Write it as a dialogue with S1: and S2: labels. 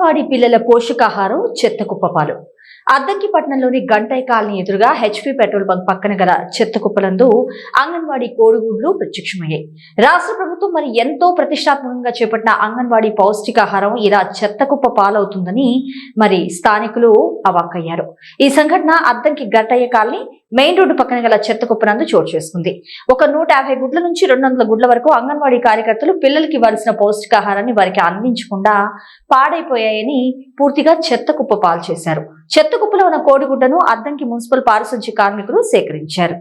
S1: అంగన్వాడీ పిల్లల పోషకాహారం చెత్తకుప్ప పాలు. అద్దంకి పట్టణంలోని గంటై కాలనీ ఎదురుగా హెచ్పీ పెట్రోల్ బంక్ పక్కన గల చెత్తకుప్పలందు అంగన్వాడీ కోడిగుడ్లు ప్రత్యక్షమయ్యాయి. రాష్ట్ర ప్రభుత్వం మరి ఎంతో ప్రతిష్టాత్మకంగా చేపట్టిన అంగన్వాడీ పౌష్టికాహారం ఇలా చెత్తకుప్ప పాలవుతుందని మరి స్థానికులు అవాక్కయ్యారు. ఈ సంఘటన Addanki Gantaiah colony main road పక్కన గల చెత్తకుప్పనందు చోటు చేసుకుంది. ఒక 150 గుడ్ల నుంచి 200 గుడ్ల వరకు అంగన్వాడీ కార్యకర్తలు పిల్లలకి ఇవ్వాల్సిన పౌష్టికాహారాన్ని వారికి అందించకుండా పాడైపోయాయని పూర్తిగా చెత్తకుప్ప పాలు చేశారు. చెత్తకుప్పలో ఉన్న కోడిగుడ్డను అద్దంకి మున్సిపల్ పారిశుధ్య కార్మికులు సేకరించారు.